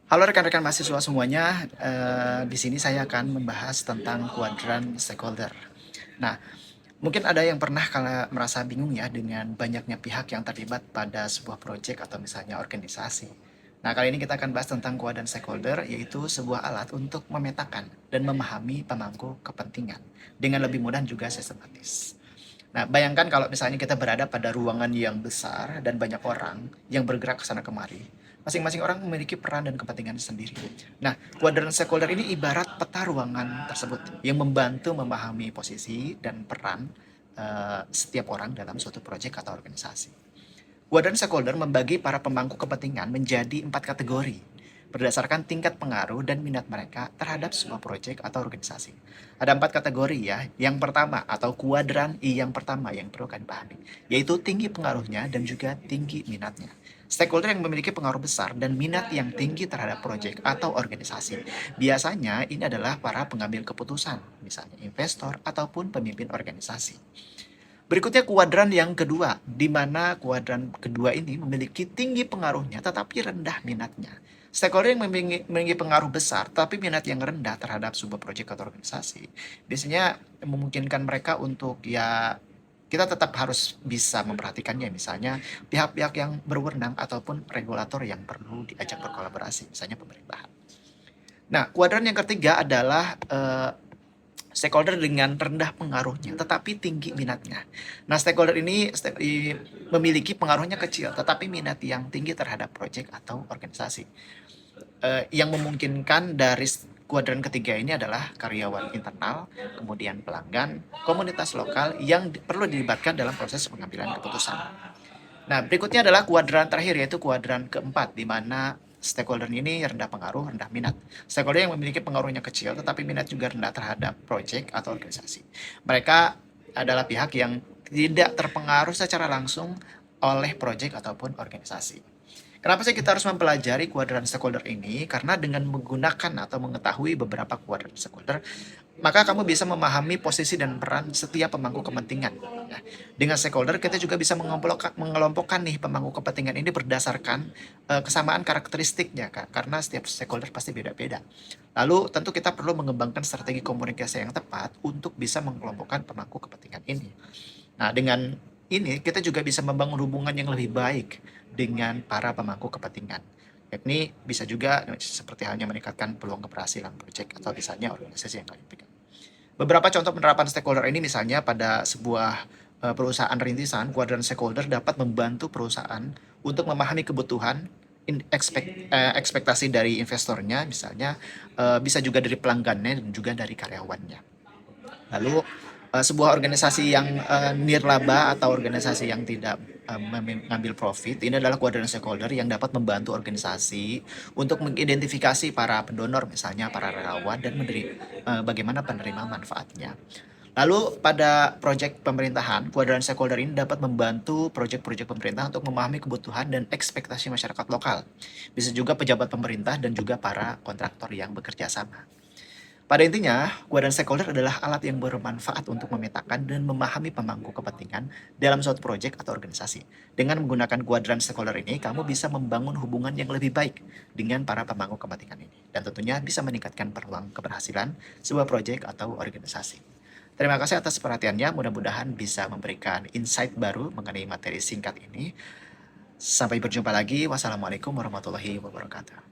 Halo rekan-rekan mahasiswa semuanya, di sini saya akan membahas tentang kuadran stakeholder. Nah, mungkin ada yang pernah merasa bingung ya dengan banyaknya pihak yang terlibat pada sebuah proyek atau misalnya organisasi. Nah, kali ini kita akan bahas tentang kuadran stakeholder, yaitu sebuah alat untuk memetakan dan memahami pemangku kepentingan dengan lebih mudah dan juga sistematis. Nah, bayangkan kalau misalnya kita berada pada ruangan yang besar dan banyak orang yang bergerak ke sana kemari. Masing-masing orang memiliki peran dan kepentingan sendiri. Nah, kuadran stakeholder ini ibarat peta ruangan tersebut yang membantu memahami posisi dan peran setiap orang dalam suatu proyek atau organisasi. Kuadran stakeholder membagi para pemangku kepentingan menjadi 4 kategori berdasarkan tingkat pengaruh dan minat mereka terhadap sebuah proyek atau organisasi. Ada 4 kategori ya. Yang pertama atau kuadran yang pertama yang perlu kalian pahami, yaitu tinggi pengaruhnya dan juga tinggi minatnya. Stakeholder yang memiliki pengaruh besar dan minat yang tinggi terhadap proyek atau organisasi. Biasanya ini adalah para pengambil keputusan, misalnya investor ataupun pemimpin organisasi. Berikutnya kuadran yang kedua, di mana kuadran kedua ini memiliki tinggi pengaruhnya tetapi rendah minatnya. Stakeholder yang memiliki pengaruh besar tapi minat yang rendah terhadap sebuah proyek atau organisasi, biasanya memungkinkan mereka untuk ya kita tetap harus bisa memperhatikannya, misalnya pihak-pihak yang berwenang ataupun regulator yang perlu diajak berkolaborasi, misalnya pemerintahan. Nah, kuadran yang ketiga adalah stakeholder dengan rendah pengaruhnya tetapi tinggi minatnya. Nah, stakeholder ini memiliki pengaruhnya kecil tetapi minat yang tinggi terhadap proyek atau organisasi. Yang memungkinkan dari kuadran ketiga ini adalah karyawan internal, kemudian pelanggan, komunitas lokal yang perlu dilibatkan dalam proses pengambilan keputusan. Nah, berikutnya adalah kuadran terakhir, yaitu kuadran keempat, di mana stakeholder ini rendah pengaruh, rendah minat. Stakeholder yang memiliki pengaruhnya kecil, tetapi minat juga rendah terhadap proyek atau organisasi. Mereka adalah pihak yang tidak terpengaruh secara langsung oleh proyek ataupun organisasi. Kenapa sih kita harus mempelajari kuadran stakeholder ini? Karena dengan menggunakan atau mengetahui beberapa kuadran stakeholder, maka kamu bisa memahami posisi dan peran setiap pemangku kepentingan. Ya. Dengan stakeholder, kita juga bisa mengelompokkan nih pemangku kepentingan ini berdasarkan kesamaan karakteristiknya, Kak. Karena setiap stakeholder pasti beda-beda. Lalu tentu kita perlu mengembangkan strategi komunikasi yang tepat untuk bisa mengelompokkan pemangku kepentingan ini. Nah, dengan ini kita juga bisa membangun hubungan yang lebih baik dengan para pemangku kepentingan. Yakni bisa juga seperti halnya meningkatkan peluang keberhasilan proyek atau misalnya organisasi yang kalian pegang. Beberapa contoh penerapan stakeholder ini misalnya pada sebuah perusahaan rintisan, kuadran stakeholder dapat membantu perusahaan untuk memahami kebutuhan ekspektasi dari investornya, misalnya bisa juga dari pelanggannya dan juga dari karyawannya. Lalu sebuah organisasi yang nirlaba atau organisasi yang tidak mengambil profit, ini adalah kuadran stakeholder yang dapat membantu organisasi untuk mengidentifikasi para pendonor, misalnya para relawan, dan bagaimana penerima manfaatnya. Lalu pada proyek pemerintahan, kuadran stakeholder ini dapat membantu proyek-proyek pemerintah untuk memahami kebutuhan dan ekspektasi masyarakat lokal. Bisa juga pejabat pemerintah dan juga para kontraktor yang bekerja sama. Pada intinya, kuadran stakeholder adalah alat yang bermanfaat untuk memetakan dan memahami pemangku kepentingan dalam suatu proyek atau organisasi. Dengan menggunakan kuadran stakeholder ini, kamu bisa membangun hubungan yang lebih baik dengan para pemangku kepentingan ini. Dan tentunya bisa meningkatkan peluang keberhasilan sebuah proyek atau organisasi. Terima kasih atas perhatiannya, mudah-mudahan bisa memberikan insight baru mengenai materi singkat ini. Sampai berjumpa lagi, wassalamualaikum warahmatullahi wabarakatuh.